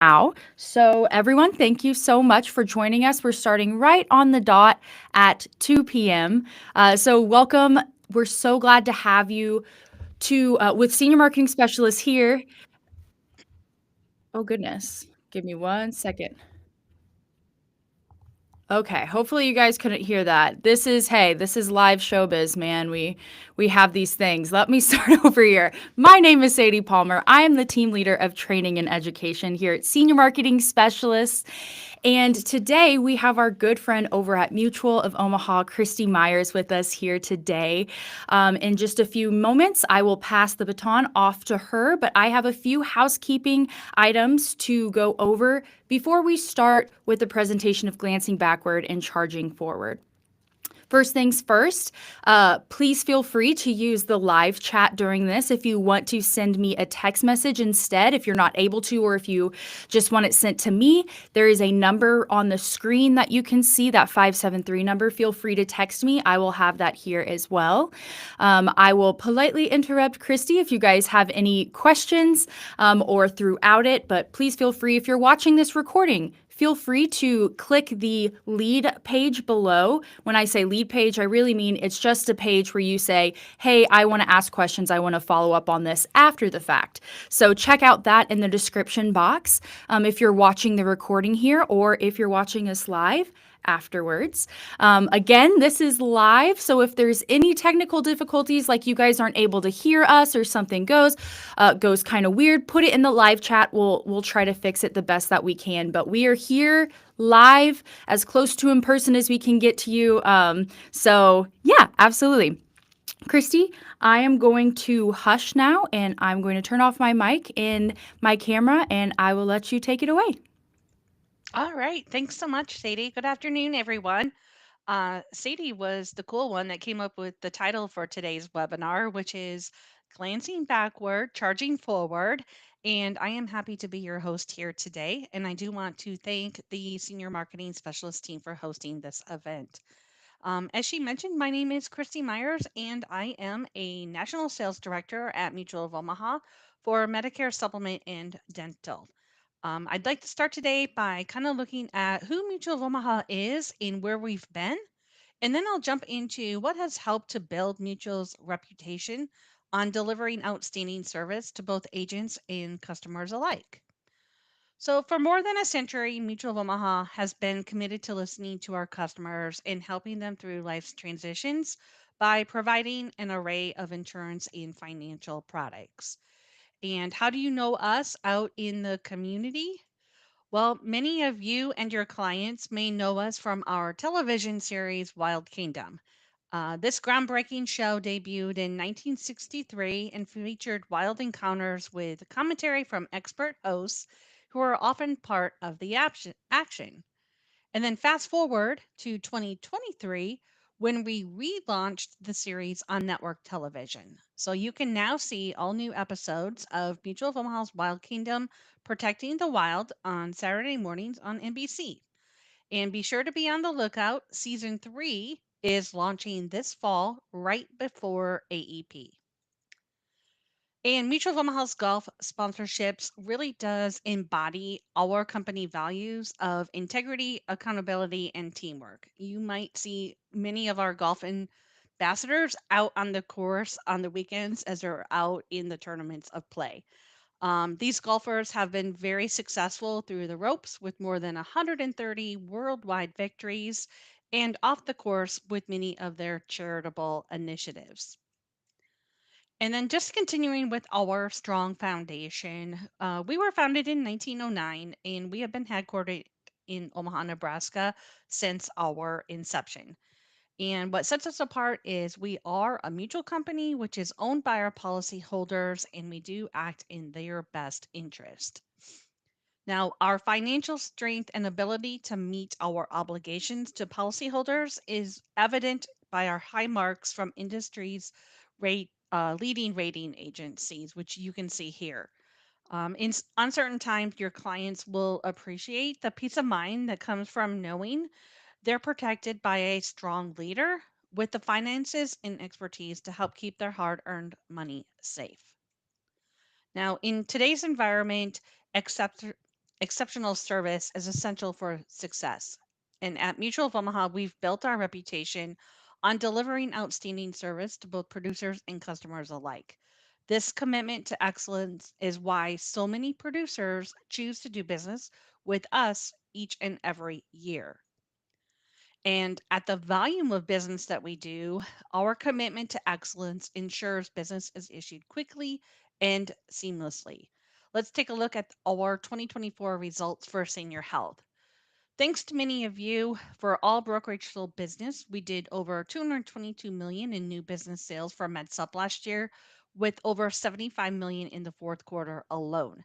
now. So, everyone, thank you so much for joining us. We're starting right on the dot at 2 p.m. So, welcome. We're so glad to have you to with Senior Marketing Specialist here. Oh, goodness. Give me 1 second. Okay, hopefully you guys couldn't hear that. This is live showbiz, man. We have these things. Let me start over here. My name is Sadie Palmer. I am the team leader of training and education here at Senior Marketing Specialists. And today we have our good friend over at Mutual of Omaha, Kristi Meyers, with us here today. In just a few moments, I will pass the baton off to her, but I have a few housekeeping items to go over before we start with the presentation of glancing backward and charging forward. First things first, please feel free to use the live chat during this if you want to send me a text message instead, if you're not able to, or if you just want it sent to me. There is a number on the screen that you can see, that 573 number. Feel free to text me. I will have that here as well. I will politely interrupt Kristi if you guys have any questions or throughout it, but please feel free if you're watching this recording. Feel free to click the lead page below. When I say lead page, I really mean it's just a page where you say, hey, I want to ask questions. I want to follow up on this after the fact. So check out that in the description box if you're watching the recording here or if you're watching us live afterwards. Again, this is live, so if there's any technical difficulties, like you guys aren't able to hear us or something goes kind of weird, put it in the live chat. We'll try to fix it the best that we can. But we are here live, as close to in person as we can get to you. So yeah, absolutely. Kristi, I am going to hush now, and I'm going to turn off my mic and my camera, and I will let you take it away. All right. Thanks so much, Sadie. Good afternoon, everyone. Sadie was the cool one that came up with the title for today's webinar, which is Glancing Backward, Charging Forward. And I am happy to be your host here today. And I do want to thank the Senior Marketing Specialist team for hosting this event. As she mentioned, my name is Kristi Meyers, and I am a National Sales Director at Mutual of Omaha for Medicare Supplement and Dental. I'd like to start today by kind of looking at who Mutual of Omaha is and where we've been. And then I'll jump into what has helped to build Mutual's reputation on delivering outstanding service to both agents and customers alike. So, for more than a century, Mutual of Omaha has been committed to listening to our customers and helping them through life's transitions by providing an array of insurance and financial products. And how do you know us out in the community? Well, many of you and your clients may know us from our television series Wild Kingdom. This groundbreaking show debuted in 1963 and featured wild encounters with commentary from expert hosts who are often part of the action. And then fast forward to 2023 when we relaunched the series on network television. So you can now see all new episodes of Mutual of Omaha's Wild Kingdom Protecting the Wild on Saturday mornings on NBC. And be sure to be on the lookout. Season 3 is launching this fall right before AEP. And Mutual of Omaha's golf sponsorships really does embody our company values of integrity, accountability, and teamwork. You might see many of our golf ambassadors out on the course on the weekends as they're out in the tournaments of play. These golfers have been very successful through the ropes with more than 130 worldwide victories and off the course with many of their charitable initiatives. And then just continuing with our strong foundation, we were founded in 1909 and we have been headquartered in Omaha, Nebraska since our inception. And what sets us apart is we are a mutual company which is owned by our policyholders and we do act in their best interest. Now, our financial strength and ability to meet our obligations to policyholders is evident by our high marks from industry's leading rating agencies, which you can see here. In uncertain times, your clients will appreciate the peace of mind that comes from knowing they're protected by a strong leader with the finances and expertise to help keep their hard earned money safe. Now, in today's environment, accept exceptional service is essential for success. And at Mutual of Omaha, we've built our reputation on delivering outstanding service to both producers and customers alike. This commitment to excellence is why so many producers choose to do business with us each and every year. And at the volume of business that we do, our commitment to excellence ensures business is issued quickly and seamlessly. Let's take a look at our 2024 results for senior health. Thanks to many of you for all brokerage sold business, we did over 222 million in new business sales for MedSup last year, with over 75 million in the fourth quarter alone.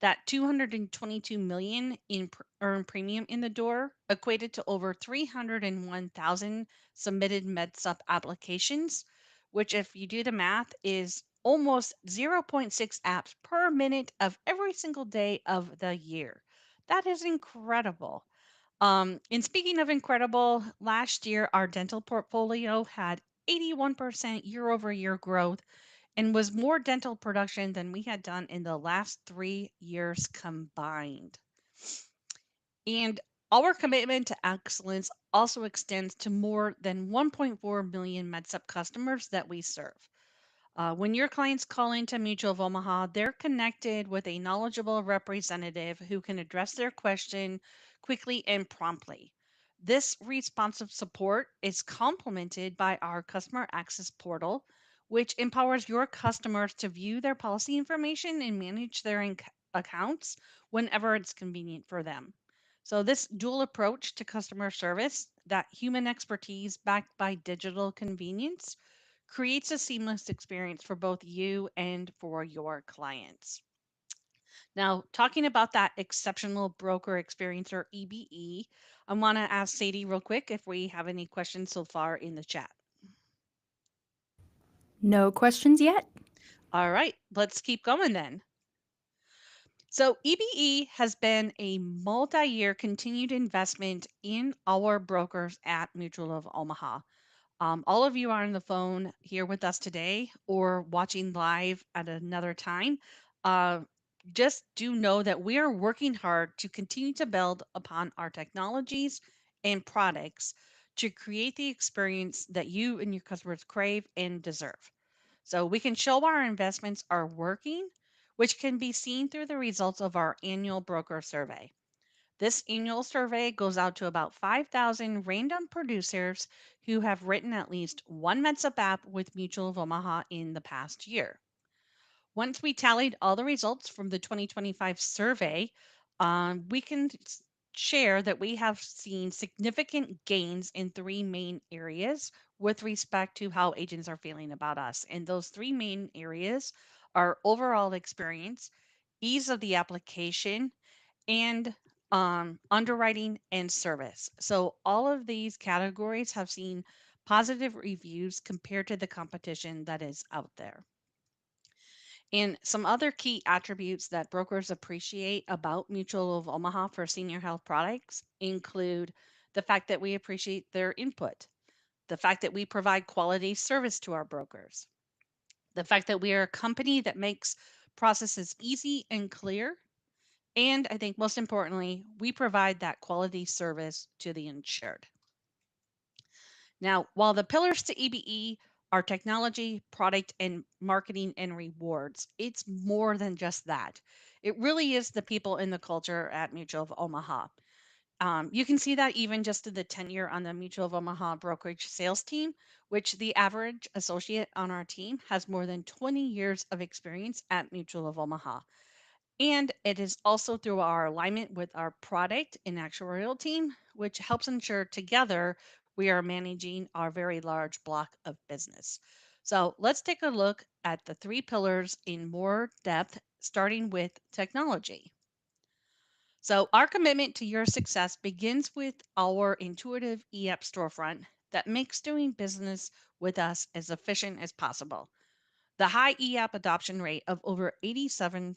That 222 million in earned premium in the door equated to over 301,000 submitted MedSup applications, which if you do the math is almost zero point 0.6 apps per minute of every single day of the year. That is incredible. And speaking of incredible, last year our dental portfolio had 81% year over year growth and was more dental production than we had done in the last 3 years combined. And our commitment to excellence also extends to more than 1.4 million MedSup customers that we serve. When your clients call into Mutual of Omaha, they're connected with a knowledgeable representative who can address their question quickly and promptly. This responsive support is complemented by our customer access portal, which empowers your customers to view their policy information and manage their accounts whenever it's convenient for them. So, this dual approach to customer service, that human expertise backed by digital convenience, creates a seamless experience for both you and for your clients. Now, talking about that exceptional broker experience or EBE, I want to ask Sadie real quick if we have any questions so far in the chat. No questions yet? All right, let's keep going then. So, EBE has been a multi year continued investment in our brokers at Mutual of Omaha. All of you are on the phone here with us today or watching live at another time. Uh, just do know that we are working hard to continue to build upon our technologies and products to create the experience that you and your customers crave and deserve. So we can show our investments are working, which can be seen through the results of our annual broker survey. This annual survey goes out to about 5,000 random producers who have written at least one MedSup app with Mutual of Omaha in the past year. Once we tallied all the results from the 2025 survey, we can share that we have seen significant gains in three main areas with respect to how agents are feeling about us. And those three main areas are overall experience, ease of the application, and underwriting and service. So all of these categories have seen positive reviews compared to the competition that is out there. And some other key attributes that brokers appreciate about Mutual of Omaha for senior health products include the fact that we appreciate their input, the fact that we provide quality service to our brokers, the fact that we are a company that makes processes easy and clear, and I think most importantly, we provide that quality service to the insured. Now, while the pillars to EBE are technology, product, and marketing and rewards, it's more than just that. It really is the people and the culture at Mutual of Omaha. You can see that even just in the tenure on the Mutual of Omaha brokerage sales team, which the average associate on our team has more than 20 years of experience at Mutual of Omaha. And it is also through our alignment with our product and actuarial team, which helps ensure together we are managing our very large block of business. So let's take a look at the three pillars in more depth, starting with technology. So, our commitment to your success begins with our intuitive e-app storefront that makes doing business with us as efficient as possible. The high e-app adoption rate of over 87%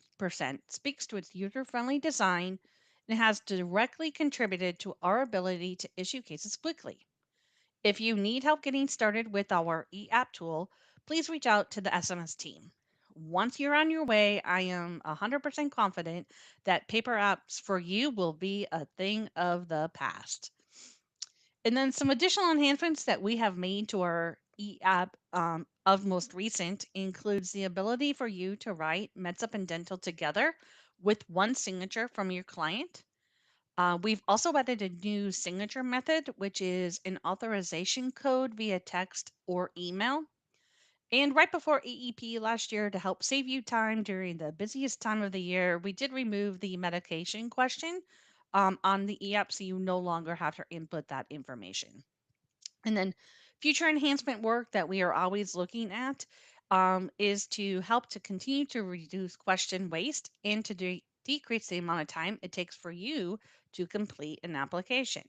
speaks to its user-friendly design and has directly contributed to our ability to issue cases quickly. If you need help getting started with our e-app tool, please reach out to the SMS team. once you're on your way, I am 100% confident that paper apps for you will be a thing of the past. And then some additional enhancements that we have made to our e-app of most recent includes the ability for you to write MedSup and Dental together with one signature from your client. We've also added a new signature method, which is an authorization code via text or email. And right before AEP last year, to help save you time during the busiest time of the year, we did remove the medication question on the e-app so you no longer have to input that information. And then future enhancement work that we are always looking at is to help to continue to reduce question waste and to decrease the amount of time it takes for you to complete an application.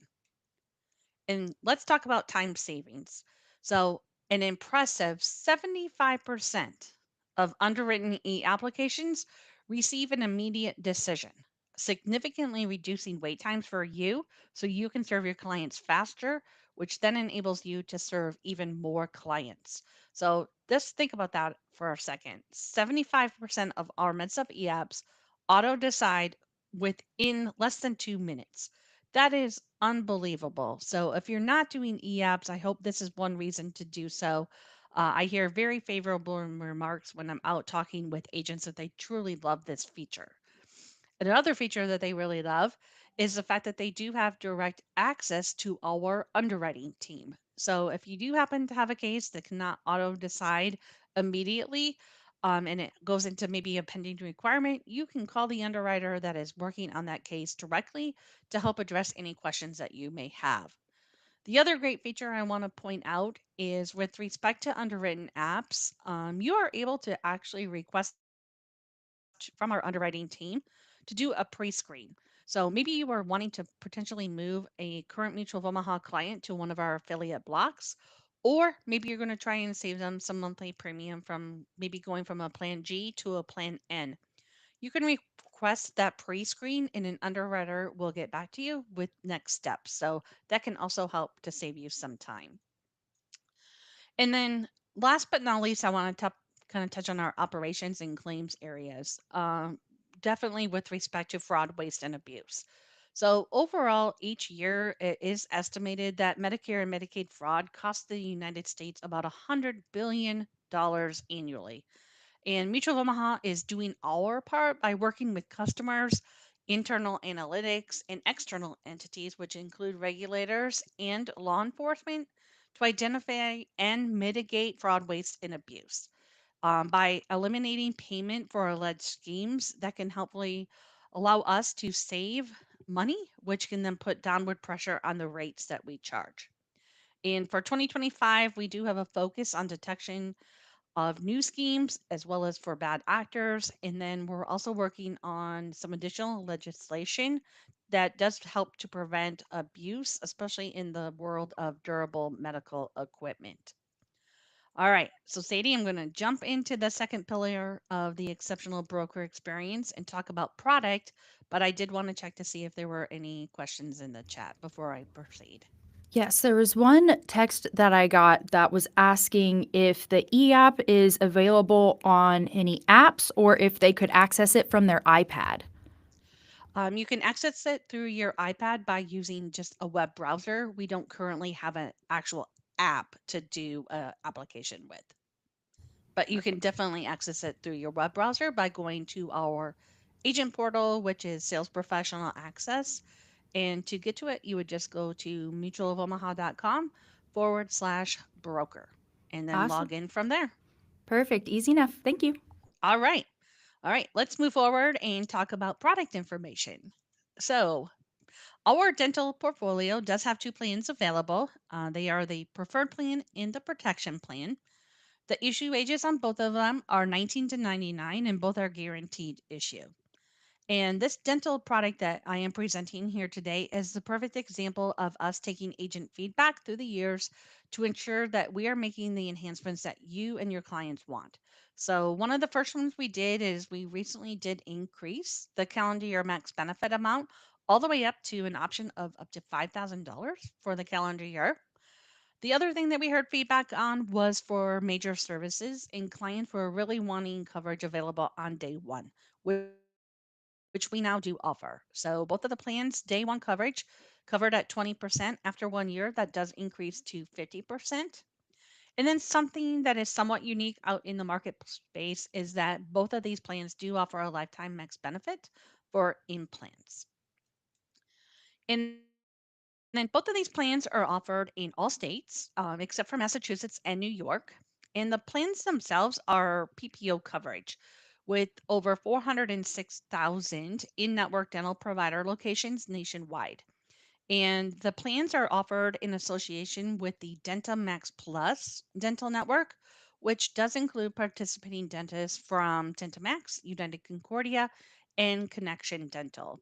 And let's talk about time savings. So, an impressive 75% of underwritten e applications receive an immediate decision, significantly reducing wait times for you so you can serve your clients faster, which then enables you to serve even more clients. So, just think about that for a second. 75% of our MedSup e apps auto decide within less than 2 minutes. That is unbelievable. So if you're not doing e-apps, I hope this is one reason to do so. I hear very favorable remarks when I'm out talking with agents that they truly love this feature. Another feature that they really love is the fact that they do have direct access to our underwriting team. So if you do happen to have a case that cannot auto decide immediately, and it goes into maybe a pending requirement, you can call the underwriter that is working on that case directly to help address any questions that you may have. The other great feature I want to point out is with respect to underwritten apps, you are able to actually request from our underwriting team to do a pre screen. So maybe you are wanting to potentially move a current Mutual of Omaha client to one of our affiliate blocks, or maybe you're going to try and save them some monthly premium from maybe going from a plan G to a plan N. You can request that pre screen, and an underwriter will get back to you with next steps. So that can also help to save you some time. And then last but not least, I want to kind of touch on our operations and claims areas, definitely with respect to fraud, waste, and abuse. So overall, each year it is estimated that Medicare and Medicaid fraud costs the United States about $100 billion annually. And Mutual of Omaha is doing our part by working with customers, internal analytics, and external entities, which include regulators and law enforcement, to identify and mitigate fraud, waste, and abuse. By eliminating payment for alleged schemes, that can helpfully allow us to save money, which can then put downward pressure on the rates that we charge. And for 2025, we do have a focus on detection of new schemes as well as for bad actors. And then we're also working on some additional legislation that does help to prevent abuse, especially in the world of durable medical equipment. All right, so Sadie, I'm going to jump into the second pillar of the exceptional broker experience and talk about product, but I did want to check to see if there were any questions in the chat before I proceed. Yes, there was one text that I got that was asking if the e-app is available on any apps or if they could access it from their iPad. You can access it through your iPad by using just a web browser. We don't currently have an actual app to do a application with, but you can Perfect. definitely access it through your web browser by going to our agent portal, which is Sales Professional Access. And to get to it, you would just go to mutualofomaha.com/broker and then Awesome. log in from there. Perfect. Easy enough. Thank you. All right. All right. Let's move forward and talk about product information. So, our dental portfolio does have two plans available. They are the preferred plan and the protection plan. The issue ages on both of them are 19 to 99, and both are guaranteed issue. And this dental product that I am presenting here today is the perfect example of us taking agent feedback through the years to ensure that we are making the enhancements that you and your clients want. So, one of the first ones we did is we recently did increase the calendar year max benefit amount all the way up to an option of up to $5,000 for the calendar year. The other thing that we heard feedback on was for major services, and clients were really wanting coverage available on day one, which we now do offer. So both of the plans, day one coverage covered at 20%. After 1 year, that does increase to 50%. And then something that is somewhat unique out in the market space is that both of these plans do offer a lifetime max benefit for implants. And then both of these plans are offered in all states, except for Massachusetts and New York. And the plans themselves are PPO coverage with over 406,000 in network dental provider locations nationwide. And the plans are offered in association with the Denta Max Plus dental network, which does include participating dentists from Dentamax, United Concordia, and Connection Dental.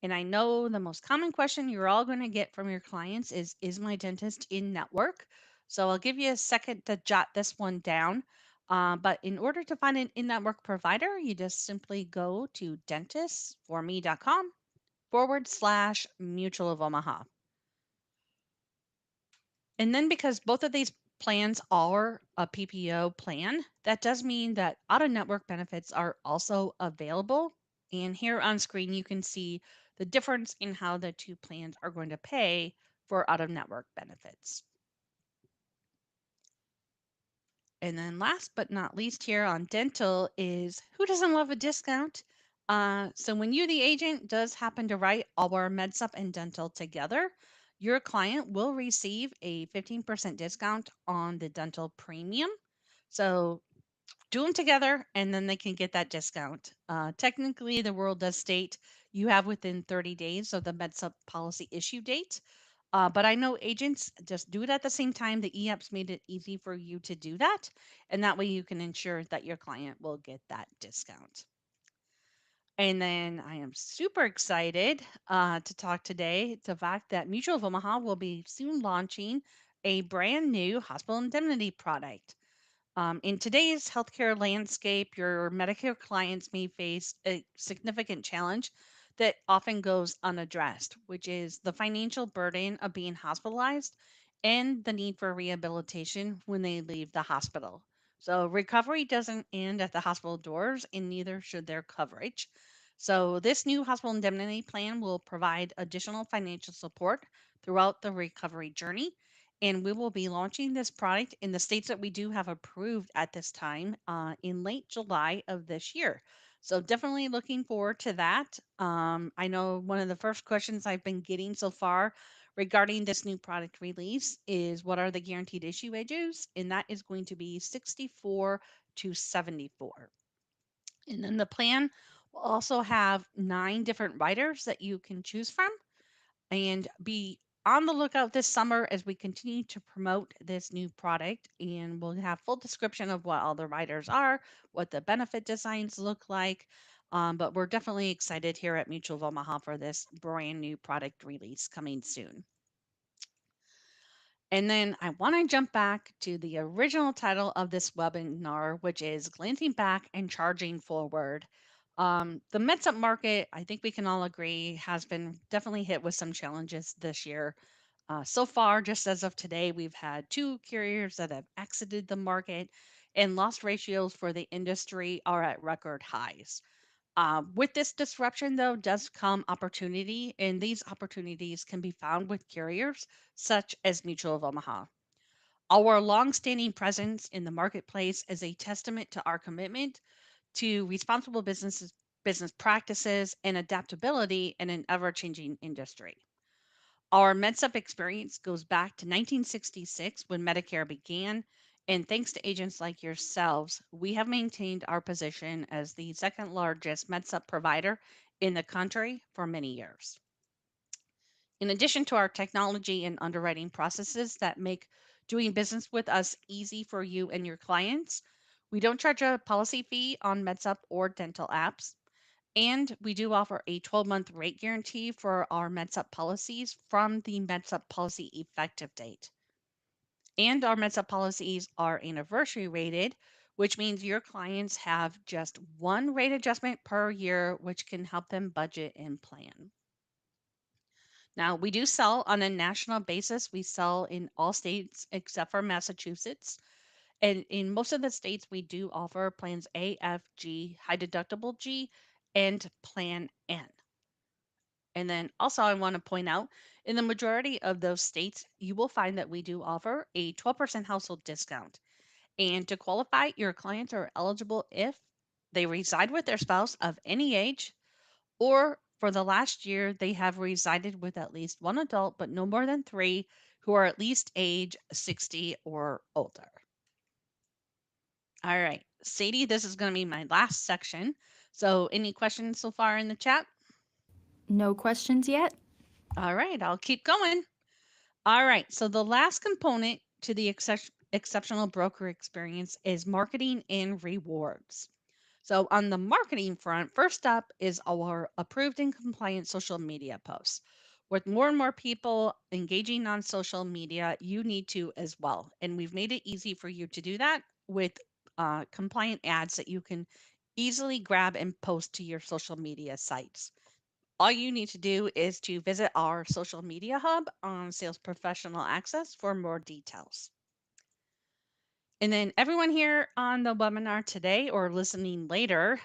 And I know the most common question you're all going to get from your clients is my dentist in network? So I'll give you a second to jot this one down. But in order to find an in network provider, you just simply go to dentistforme.com /Mutual of Omaha. And then because both of these plans are a PPO plan, that does mean that out of network benefits are also available. And here on screen, you can see the difference in how the two plans are going to pay for out of network benefits. And then last but not least here on dental is who doesn't love a discount? So when you, the agent, does happen to write our MedSup and dental together, your client will receive a 15% discount on the dental premium. So do them together and then they can get that discount. Technically, the rule does state you have within 30 days of the MedSup policy issue date. But I know agents just do it at the same time. The e-apps made it easy for you to do that. And that way you can ensure that your client will get that discount. And then I am super excited to talk today. The fact that Mutual of Omaha will be soon launching a brand new hospital indemnity product. In today's healthcare landscape, your Medicare clients may face a significant challenge that often goes unaddressed, which is the financial burden of being hospitalized and the need for rehabilitation when they leave the hospital. So, recovery doesn't end at the hospital doors, and neither should their coverage. So, this new hospital indemnity plan will provide additional financial support throughout the recovery journey, and we will be launching this product in the states that we do have approved at this time in late July of this year. So definitely looking forward to that. I know one of the first questions I've been getting so far regarding this new product release is what are the guaranteed issue ages? And that is going to be 64 to 74. And then the plan will also have 9 different riders that you can choose from and be on the lookout this summer as we continue to promote this new product, and we'll have full description of what all the riders are, what the benefit designs look like. But we're definitely excited here at Mutual of Omaha for this brand new product release coming soon. And then I want to jump back to the original title of this webinar, which is Glancing Back and Charging Forward. The MedSup market, I think we can all agree, has been definitely hit with some challenges this year. So far, just as of today, we've had 2 carriers that have exited the market, and loss ratios for the industry are at record highs. With this disruption, though, does come opportunity, and these opportunities can be found with carriers such as Mutual of Omaha. Our longstanding presence in the marketplace is a testament to our commitment to responsible business practices, and adaptability in an ever changing industry. Our MedSup experience goes back to 1966 when Medicare began, and thanks to agents like yourselves, we have maintained our position as the second largest MedSup provider in the country for many years. In addition to our technology and underwriting processes that make doing business with us easy for you and your clients, we don't charge a policy fee on MedSup or dental apps. And we do offer a 12-month rate guarantee for our MedSup policies from the MedSup policy effective date. And our MedSup policies are anniversary rated, which means your clients have just one rate adjustment per year, which can help them budget and plan. Now, we do sell on a national basis. We sell in all states except for Massachusetts. And in most of the states, we do offer plans A, F, G, high deductible G, and plan N. And then also, I want to point out in the majority of those states, you will find that we do offer a 12% household discount. And to qualify, your clients are eligible if they reside with their spouse of any age, or for the last year, they have resided with at least one adult, but no more than three who are at least age 60 or older. All right, Sadie, this is going to be my last section. So, any questions so far in the chat? No questions yet? All right, I'll keep going. All right, so the last component to the exceptional broker experience is marketing and rewards. So, on the marketing front, first up is our approved and compliant social media posts. With more and more people engaging on social media, you need to as well. And we've made it easy for you to do that with compliant ads that you can easily grab and post to your social media sites. All you need to do is to visit our social media hub on Sales Professional Access for more details. And then everyone here on the webinar today or listening later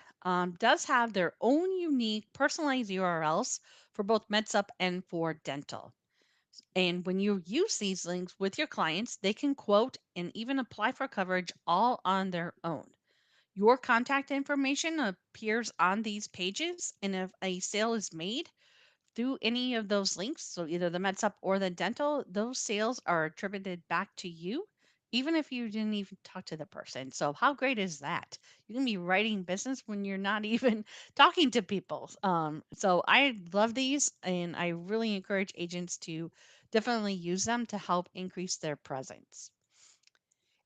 does have their own unique personalized URLs for both MedSup and for dental. And when you use these links with your clients, they can quote and even apply for coverage all on their own. Your contact information appears on these pages, and if a sale is made, through any of those links, so either the MedSup or the dental, those sales are attributed back to you, even if you didn't even talk to the person. So, how great is that? You can be writing business when you're not even talking to people. So, I love these, and I really encourage agents to definitely use them to help increase their presence.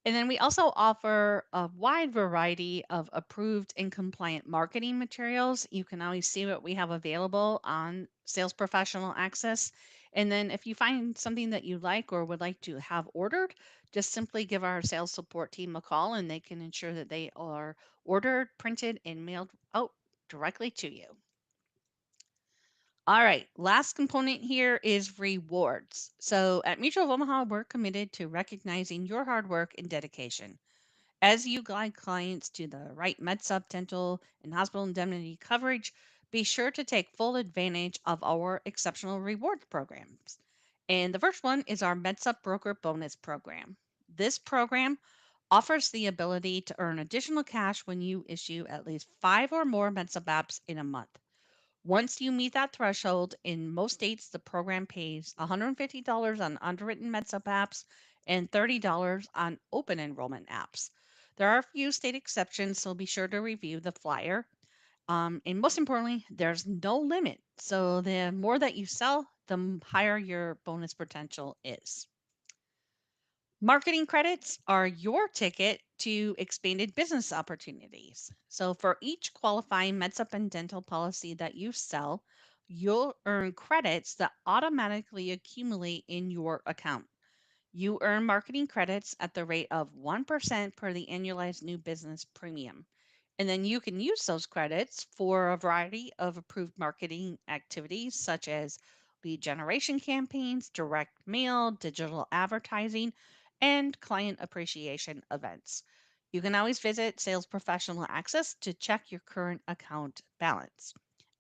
And then we also offer a wide variety of approved and compliant marketing materials. You can always see what we have available on Sales Professional Access. And then if you find something that you like or would like to have ordered, just simply give our sales support team a call and they can ensure that they are ordered, printed, and mailed out directly to you. All right, last component here is rewards. So at Mutual of Omaha, we're committed to recognizing your hard work and dedication. As you guide clients to the right MedSup, dental, and hospital indemnity coverage, be sure to take full advantage of our exceptional rewards programs. And the first one is our MedSup Broker Bonus Program. This program offers the ability to earn additional cash when you issue at least five or more MedSup apps in a month. Once you meet that threshold, in most states, the program pays $150 on underwritten MedSup apps and $30 on open enrollment apps. There are a few state exceptions, so be sure to review the flyer. And most importantly, there's no limit. So the more that you sell, the higher your bonus potential is. Marketing credits are your ticket to expanded business opportunities. So, for each qualifying MedSup and dental policy that you sell, you'll earn credits that automatically accumulate in your account. You earn marketing credits at the rate of 1% per the annualized new business premium. And then you can use those credits for a variety of approved marketing activities such as lead generation campaigns, direct mail, digital advertising, and client appreciation events. You can always visit Sales Professional Access to check your current account balance.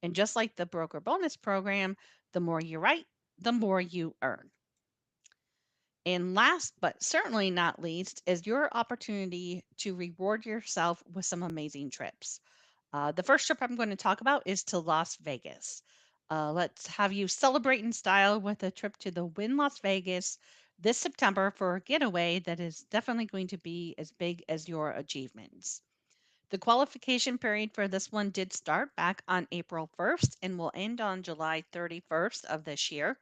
And just like the broker bonus program, the more you write, the more you earn. And last but certainly not least is your opportunity to reward yourself with some amazing trips. The first trip I'm going to talk about is to Las Vegas. Let's have you celebrate in style with a trip to the Wynn Las Vegas this September for a getaway that is definitely going to be as big as your achievements. The qualification period for this one did start back on April 1st and will end on July 31st of this year.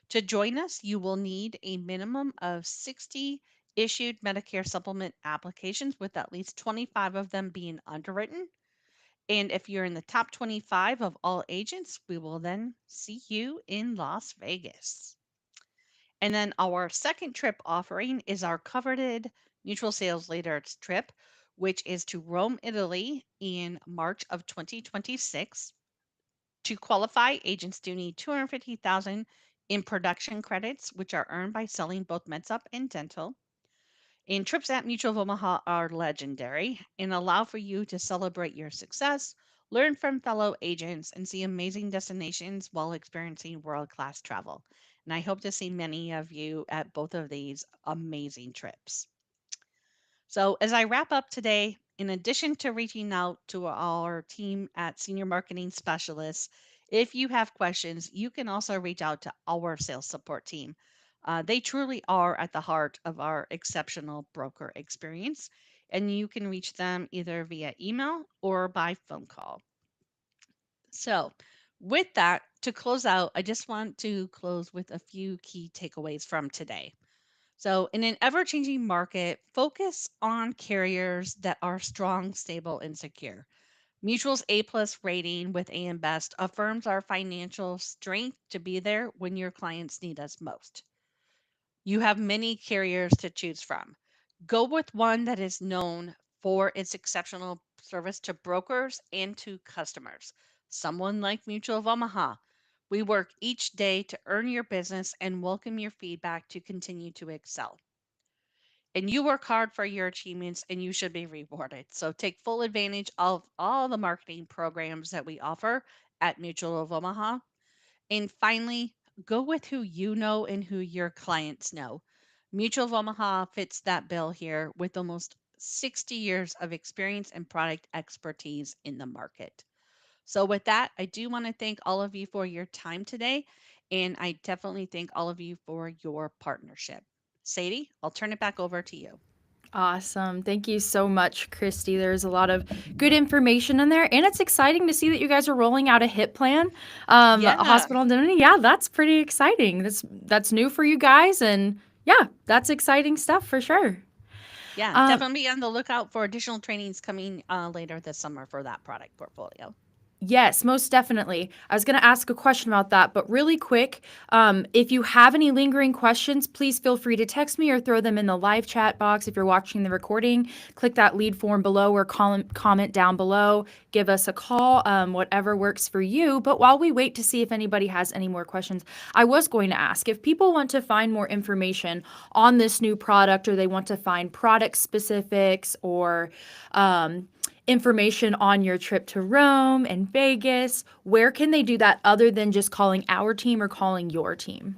To join us, you will need a minimum of 60 issued Medicare supplement applications, with at least 25 of them being underwritten. And if you're in the top 25 of all agents, we will then see you in Las Vegas. And then our second trip offering is our coveted Mutual Sales Leaders trip, which is to Rome, Italy in March of 2026. To qualify, agents do need 250,000 in production credits, which are earned by selling both MedSup and dental. And trips at Mutual of Omaha are legendary and allow for you to celebrate your success, learn from fellow agents, and see amazing destinations while experiencing world class travel. And I hope to see many of you at both of these amazing trips. So, as I wrap up today, in addition to reaching out to our team at Senior Marketing Specialists, if you have questions, you can also reach out to our sales support team. They truly are at the heart of our exceptional broker experience, and you can reach them either via email or by phone call. So, with that, to close out, I just want to close with a few key takeaways from today. So, in an ever changing market, focus on carriers that are strong, stable, and secure. Mutual's A plus rating with AM Best affirms our financial strength to be there when your clients need us most. You have many carriers to choose from. Go with one that is known for its exceptional service to brokers and to customers. Someone like Mutual of Omaha. We work each day to earn your business and welcome your feedback to continue to excel. And you work hard for your achievements and you should be rewarded. So take full advantage of all the marketing programs that we offer at Mutual of Omaha. And finally, go with who you know and who your clients know. Mutual of Omaha fits that bill here with almost 60 years of experience and product expertise in the market. So, with that, I do want to thank all of you for your time today. And I definitely thank all of you for your partnership. Sadie, I'll turn it back over to you. Awesome. Thank you so much, Kristi. There's a lot of good information in there, and it's exciting to see that you guys are rolling out a HIP plan, a Yeah. hospital indemnity. Yeah, that's pretty exciting. That's new for you guys, and yeah, that's exciting stuff for sure. Yeah. Um, Definitely be on the lookout for additional trainings coming later this summer for that product portfolio. Yes, most definitely. I was going to ask a question about that, but really quick, if you have any lingering questions, please feel free to text me or throw them in the live chat box. If you're watching the recording, click that lead form below or comment down below. Give us a call, whatever works for you. But while we wait to see if anybody has any more questions, I was going to ask if people want to find more information on this new product or they want to find product specifics or information on your trip to Rome and Vegas, where can they do that other than just calling our team or calling your team?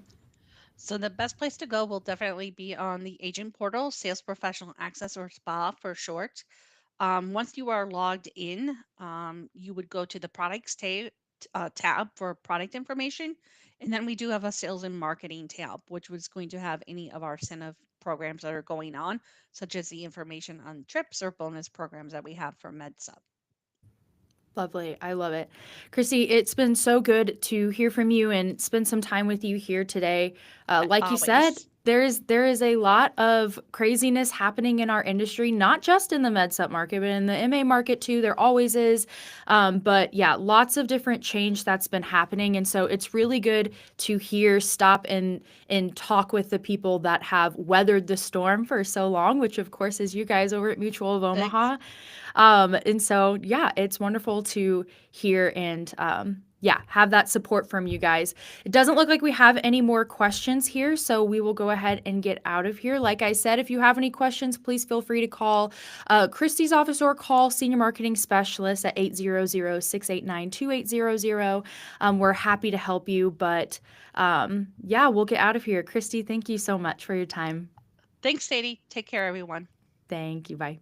So the best place to go will definitely be on the agent portal, Sales Professional Access or SPA for short. Once you are logged in, you would go to the tab for product information. And then we do have a sales and marketing tab, which was going to have any of our incentive programs that are going on, such as the information on trips or bonus programs that we have for MedSup. Lovely. I love it. Chrissy, it's been so good to hear from you and spend some time with you here today. Like you said, Always. there is a lot of craziness happening in our industry, not just in the med sup market, but in the MA market too. There always is. But yeah, lots of different change that's been happening. And so it's really good to hear, stop and talk with the people that have weathered the storm for so long, which of course is you guys over at Mutual of Ex- Omaha. And so, yeah, it's wonderful to hear and, yeah, have that support from you guys. It doesn't look like we have any more questions here, so we will go ahead and get out of here. Like I said, if you have any questions, please feel free to call Kristi's office or call Senior Marketing Specialist at 800-689-2800. We're happy to help you, but yeah, we'll get out of here. Kristi, thank you so much for your time. Thanks, Sadie. Take care, everyone. Thank you. Bye.